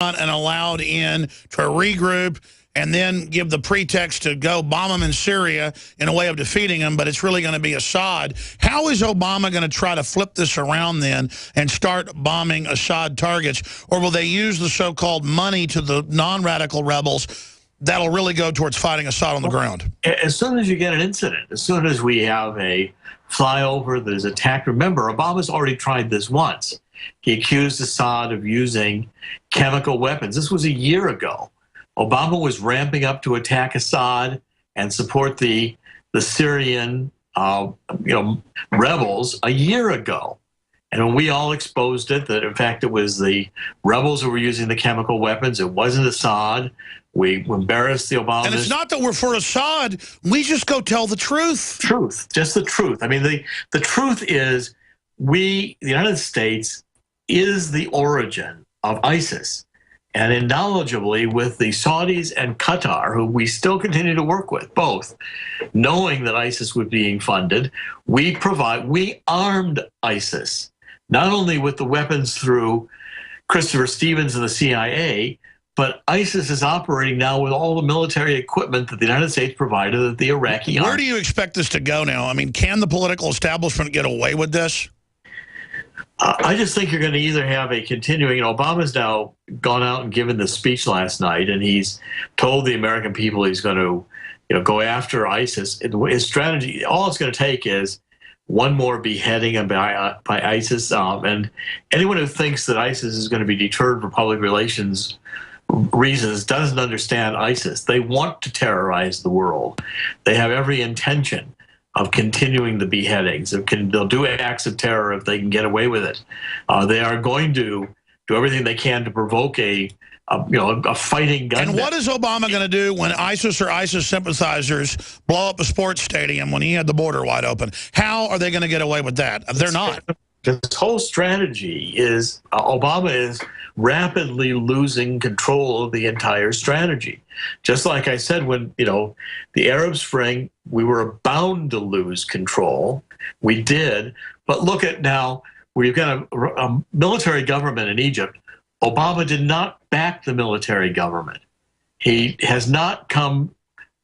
and allowed in to regroup and then give the pretext to go bomb them in Syria in a way of defeating them, but it's really going to be Assad. How is Obama going to try to flip this around then and start bombing Assad targets? Or will they use the so-called money to the non-radical rebels that'll really go towards fighting Assad on the ground? As soon as you get an incident, as soon as we have a flyover that is attacked, remember, Obama's already tried this once. He accused Assad of using chemical weapons. This was a year ago. Obama was ramping up to attack Assad and support the Syrian rebels a year ago. And when we all exposed it, that in fact it was the rebels who were using the chemical weapons, it wasn't Assad. We embarrassed the Obamas. And it's not that we're for Assad. We just go tell the truth. Truth, just the truth. I mean, the truth is the United States is the origin of ISIS. And knowledgeably with the Saudis and Qatar, who we still continue to work with, both, knowing that ISIS was being funded, we armed ISIS, not only with the weapons through Christopher Stevens and the CIA, but ISIS is operating now with all the military equipment that the United States provided that the Iraqi army. Where do you expect this to go now? I mean, can the political establishment get away with this? I just think you're going to either have a continuing, Obama's now gone out and given this speech last night, and he's told the American people he's going to, go after ISIS. His strategy, all it's going to take is one more beheading by ISIS, and anyone who thinks that ISIS is going to be deterred for public relations reasons doesn't understand ISIS. They want to terrorize the world. They have every intention of continuing the beheadings. They'll do acts of terror if they can get away with it. They are going to do everything they can to provoke a fighting gun. And what is Obama going to do when ISIS or ISIS sympathizers blow up a sports stadium when he had the border wide open? How are they going to get away with that? They're not. This whole strategy is Obama is rapidly losing control of the entire strategy. Just like I said, when the Arab Spring, we were bound to lose control. We did, but look at now. We've got a military government in Egypt. Obama did not back the military government. He has not come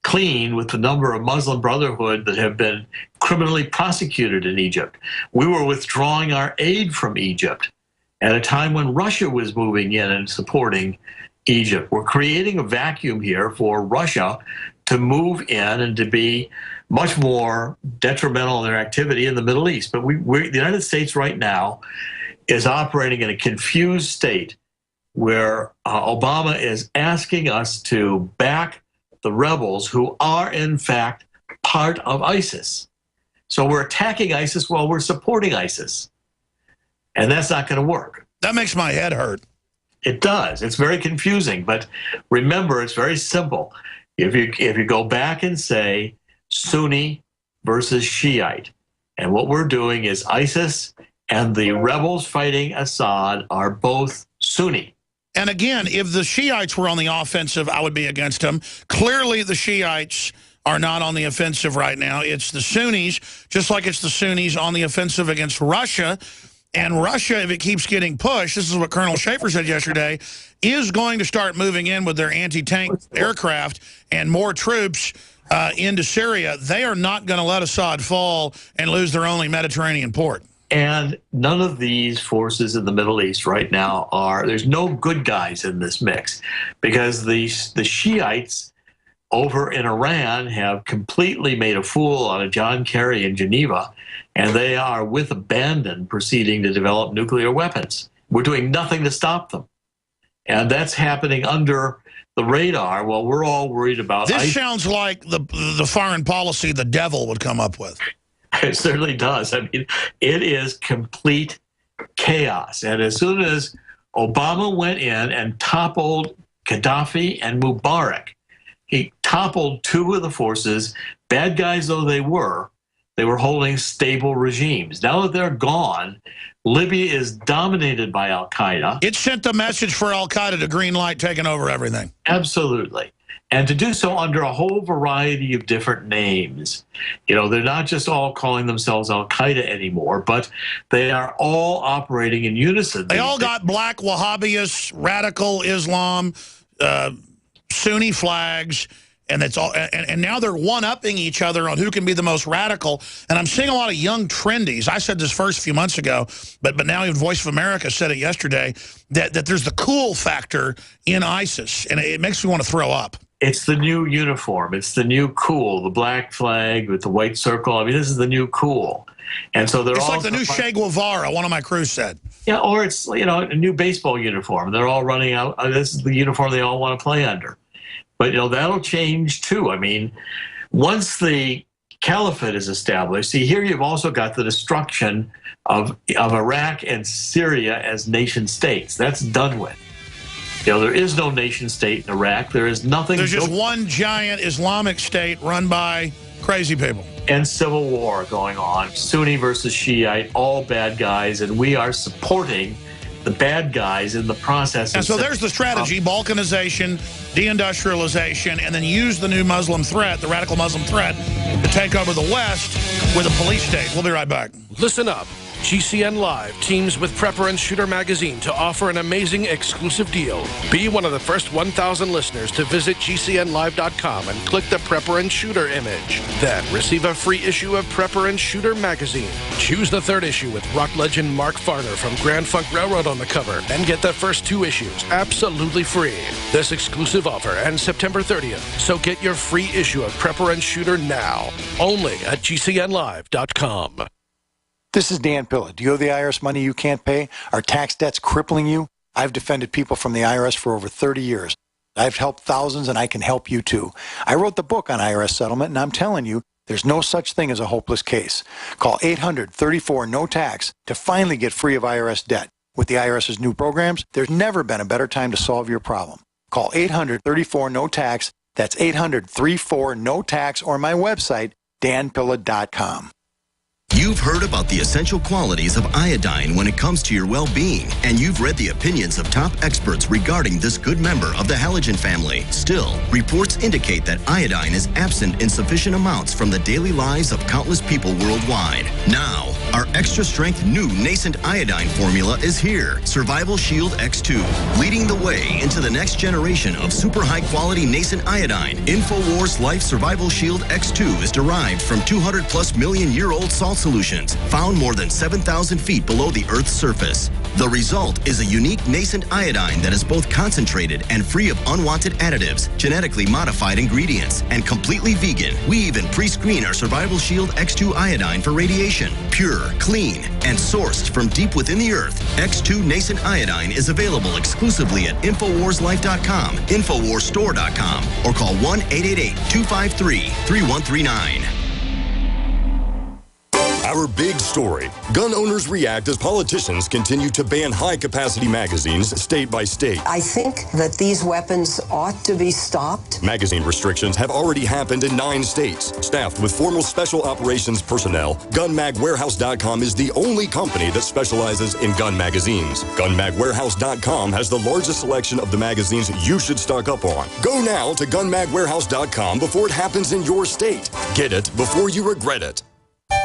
clean with the number of Muslim Brotherhood that have been criminally prosecuted in Egypt. We were withdrawing our aid from Egypt at a time when Russia was moving in and supporting Egypt. We're creating a vacuum here for Russia to move in and to be much more detrimental in their activity in the Middle East. But the United States right now is operating in a confused state where Obama is asking us to back the rebels who are in fact part of ISIS. So we're attacking ISIS while we're supporting ISIS. And that's not going to work. That makes my head hurt. It does. It's very confusing. But remember, it's very simple. If you go back and say Sunni versus Shiite, and what we're doing is ISIS and the rebels fighting Assad are both Sunni. And again, if the Shiites were on the offensive, I would be against them. Clearly, the Shiites are not on the offensive right now. It's the Sunnis, just like it's the Sunnis on the offensive against Russia. And Russia, if it keeps getting pushed, this is what Colonel Schaefer said yesterday, is going to start moving in with their anti-tank aircraft and more troops into Syria. They are not going to let Assad fall and lose their only Mediterranean port. And none of these forces in the Middle East right now there's no good guys in this mix, because the Shiites over in Iran have completely made a fool out of John Kerry in Geneva, and they are with abandon proceeding to develop nuclear weapons. We're doing nothing to stop them. And that's happening under the radar while we're all worried about this. Sounds like the foreign policy the devil would come up with. It certainly does. I mean, it is complete chaos. And as soon as Obama went in and toppled Gaddafi and Mubarak, he toppled two of the forces, bad guys though they were holding stable regimes. Now that they're gone, Libya is dominated by al-Qaeda. It sent the message for al-Qaeda to green light taking over everything. Absolutely. and to do so under a whole variety of different names. You know, they're not just all calling themselves Al-Qaeda anymore, but they are all operating in unison. They all got black Wahhabists, radical Islam, Sunni flags, and that's all. And now they're one-upping each other on who can be the most radical. And I'm seeing a lot of young trendies. I said this first a few months ago, but now even Voice of America said it yesterday, that there's the cool factor in ISIS, and it makes me want to throw up. It's the new uniform. It's the new cool, the black flag with the white circle. I mean, this is the new cool. And so they're all... It's like the new Che Guevara, one of my crew said. Yeah, or it's, you know, a new baseball uniform. They're all running out. This is the uniform they all want to play under. But, you know, that'll change, too. I mean, once the caliphate is established, see, here you've also got the destruction of Iraq and Syria as nation states. That's done with. You know, there is no nation state in Iraq. There is nothing. There's just one giant Islamic state run by crazy people. And civil war going on, Sunni versus Shiite, all bad guys, and we are supporting the bad guys in the process. And so there's the strategy, balkanization, deindustrialization, and then use the new Muslim threat, the radical Muslim threat, to take over the West with a police state. We'll be right back. Listen up. GCN Live teams with Prepper and Shooter magazine to offer an amazing exclusive deal. Be one of the first 1,000 listeners to visit GCNlive.com and click the Prepper and Shooter image. Then receive a free issue of Prepper and Shooter magazine. Choose the third issue with rock legend Mark Farner from Grand Funk Railroad on the cover and get the first 2 issues absolutely free. This exclusive offer ends September 30th, so get your free issue of Prepper and Shooter now. Only at GCNlive.com. This is Dan Pilla. Do you owe the IRS money you can't pay? Are tax debts crippling you? I've defended people from the IRS for over 30 years. I've helped thousands, and I can help you too. I wrote the book on IRS settlement, and I'm telling you, there's no such thing as a hopeless case. Call 800-34-NO-TAX to finally get free of IRS debt. With the IRS's new programs, there's never been a better time to solve your problem. Call 800-34-NO-TAX. That's 800-34-NO-TAX, or my website, danpilla.com. You've heard about the essential qualities of iodine when it comes to your well-being, and you've read the opinions of top experts regarding this good member of the halogen family. Still, reports indicate that iodine is absent in sufficient amounts from the daily lives of countless people worldwide. Now, our extra-strength new nascent iodine formula is here, Survival Shield X2, leading the way into the next generation of super high-quality nascent iodine. InfoWars Life Survival Shield X2 is derived from 200+ million-year-old salt solutions found more than 7,000 feet below the Earth's surface. The result is a unique nascent iodine that is both concentrated and free of unwanted additives, genetically modified ingredients, and completely vegan. We even pre-screen our Survival Shield X2 iodine for radiation. Pure, clean, and sourced from deep within the Earth, X2 nascent iodine is available exclusively at InfoWarsLife.com, InfoWarsStore.com, or call 1-888-253-3139. Our big story. Gun owners react as politicians continue to ban high-capacity magazines state by state. I think that these weapons ought to be stopped. Magazine restrictions have already happened in 9 states. Staffed with formal special operations personnel, GunMagWarehouse.com is the only company that specializes in gun magazines. GunMagWarehouse.com has the largest selection of the magazines you should stock up on. Go now to GunMagWarehouse.com before it happens in your state. Get it before you regret it.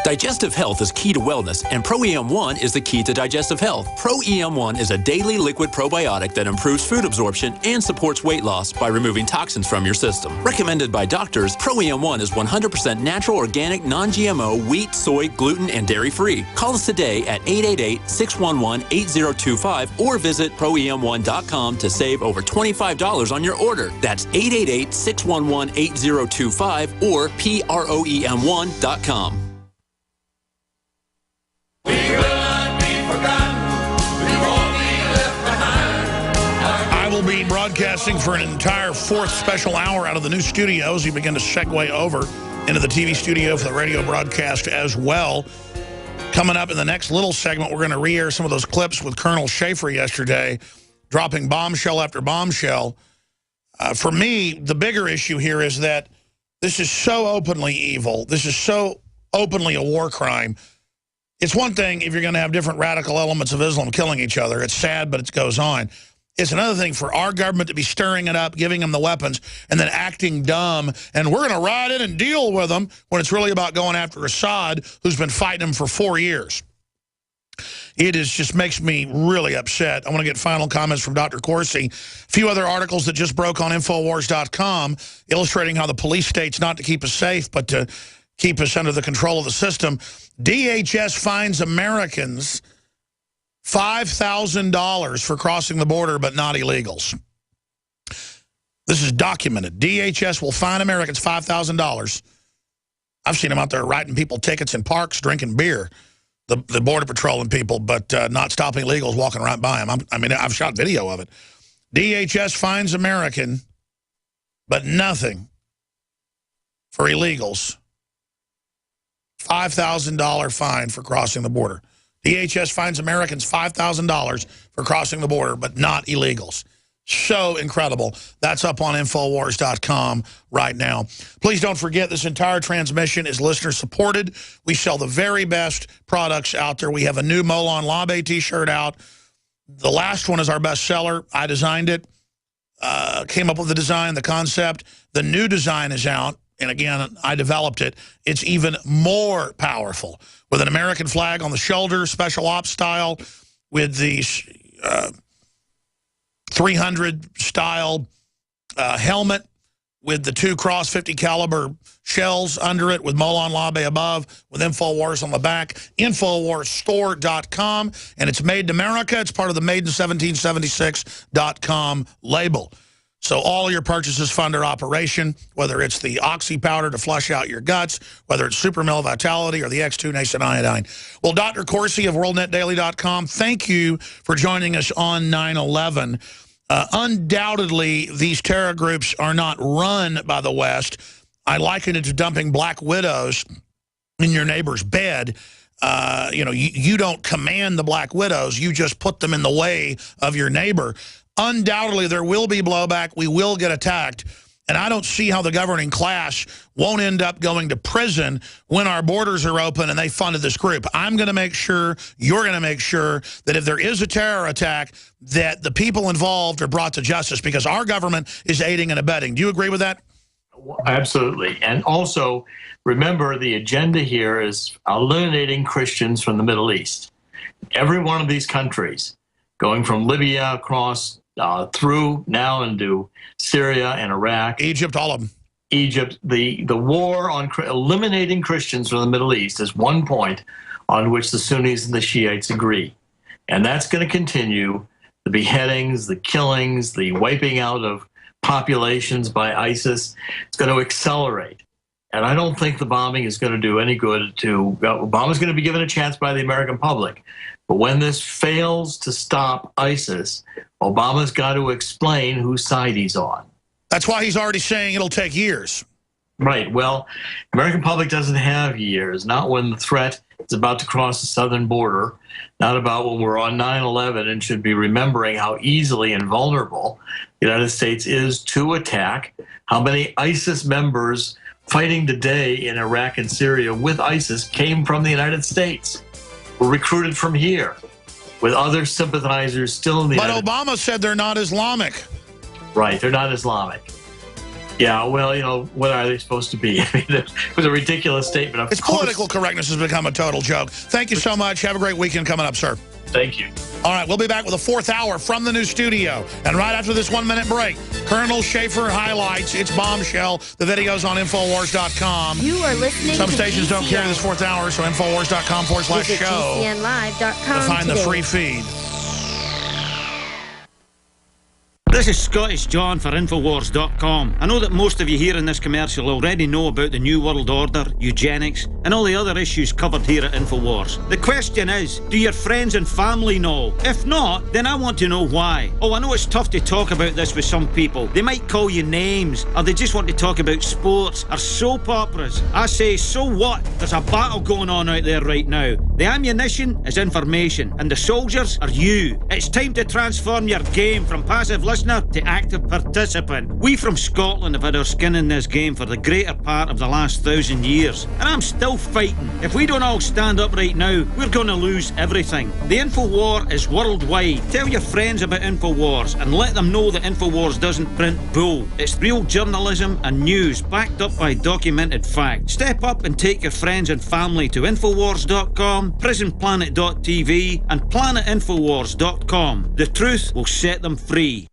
Digestive health is key to wellness, and Pro-EM1 is the key to digestive health. Pro-EM1 is a daily liquid probiotic that improves food absorption and supports weight loss by removing toxins from your system. Recommended by doctors, Pro-EM1 is 100% natural, organic, non-GMO, wheat, soy, gluten, and dairy-free. Call us today at 888-611-8025 or visit ProEM1.com to save over $25 on your order. That's 888-611-8025 or PROEM1.com. I will be broadcasting for an entire 4th special hour out of the new studios. We begin to segue over into the TV studio for the radio broadcast as well. Coming up in the next little segment, we're going to re-air some of those clips with Colonel Schaefer yesterday, dropping bombshell after bombshell. For me, the bigger issue here is that this is so openly evil. This is so openly a war crime. It's one thing if you're going to have different radical elements of Islam killing each other. It's sad, but it goes on. It's another thing for our government to be stirring it up, giving them the weapons, and then acting dumb, and we're going to ride in and deal with them when it's really about going after Assad, who's been fighting them for 4 years. It just makes me really upset. I want to get final comments from Dr. Corsi. A few other articles that just broke on Infowars.com illustrating how the police state's not to keep us safe, but to keep us under the control of the system. DHS fines Americans $5,000 for crossing the border, but not illegals. This is documented. DHS will fine Americans $5,000. I've seen them out there writing people tickets in parks, drinking beer, the Border Patrolling people, but not stopping illegals walking right by them. I've shot video of it. DHS fines American, but nothing for illegals. $5,000 fine for crossing the border. DHS fines Americans $5,000 for crossing the border, but not illegals. So incredible. That's up on Infowars.com right now. Please don't forget, this entire transmission is listener-supported. We sell the very best products out there. We have a new Molon Labe T-shirt out. The last one is our best seller. I designed it, came up with the design, the concept. The new design is out. And again, I developed it. It's even more powerful with an American flag on the shoulder, special ops style, with the 300 style helmet with the 2 Cross 50 caliber shells under it, with Molon Labe above, with Infowars on the back. Infowarsstore.com, and it's made in America. It's part of the Made in1776.com label. So all your purchases fund our operation, whether it's the Oxy powder to flush out your guts, whether it's Super Male Vitality or the X2 Nascent Iodine. Well, Dr. Corsi of WorldNetDaily.com, thank you for joining us on 9/11. Undoubtedly, these terror groups are not run by the West. I liken it to dumping black widows in your neighbor's bed. You don't command the black widows. You just put them in the way of your neighbor. Undoubtedly, there will be blowback. We will get attacked. And I don't see how the governing class won't end up going to prison when our borders are open and they funded this group. I'm going to make sure, you're going to make sure, that if there is a terror attack, that the people involved are brought to justice, because our government is aiding and abetting. Do you agree with that? Absolutely. And also, remember, the agenda here is eliminating Christians from the Middle East. Every one of these countries, going from Libya across through now into Syria and Iraq. Egypt, all of them. Egypt, the war on eliminating Christians from the Middle East is one point on which the Sunnis and the Shiites agree. And that's going to continue. The beheadings, the killings, the wiping out of populations by ISIS, it's going to accelerate. And I don't think the bombing is going to do any good to, Obama's going to be given a chance by the American public. But when this fails to stop ISIS, Obama's got to explain whose side he's on. That's why he's already saying it'll take years. Right. Well, the American public doesn't have years, not when the threat is about to cross the southern border, not about when we're on 9/11 and should be remembering how easily and vulnerable the United States is to attack, how many ISIS members fighting today in Iraq and Syria with ISIS came from the United States, were recruited from here, with other sympathizers still in the United States. But Obama said they're not Islamic. Right, they're not Islamic. Yeah, well, what are they supposed to be? I mean, it was a ridiculous statement. Its political correctness has become a total joke. Thank you so much. Have a great weekend coming up, sir. Thank you. All right, we'll be back with a 4th hour from the new studio. And right after this 1-minute break, Colonel Schaefer highlights. It's Bombshell. The video's on Infowars.com. You are listening Some to stations GCN. Don't carry this 4th hour, so Infowars.com/show Visit GCNlive.com to find today. the free feed. This is Scottish John for Infowars.com. I know that most of you here in this commercial already know about the New World Order, eugenics, and all the other issues covered here at Infowars. The question is, do your friends and family know? If not, then I want to know why. Oh, I know it's tough to talk about this with some people. They might call you names, or they just want to talk about sports or soap operas. I say, so what? There's a battle going on out there right now. The ammunition is information, and the soldiers are you. It's time to transform your game from passive listener to active participant. We from Scotland have had our skin in this game for the greater part of the last 1,000 years, and I'm still fighting. If we don't all stand up right now, we're going to lose everything. The InfoWar is worldwide. Tell your friends about InfoWars and let them know that InfoWars doesn't print bull. It's real journalism and news backed up by documented fact. Step up and take your friends and family to Infowars.com, PrisonPlanet.tv and PlanetInfowars.com. The truth will set them free.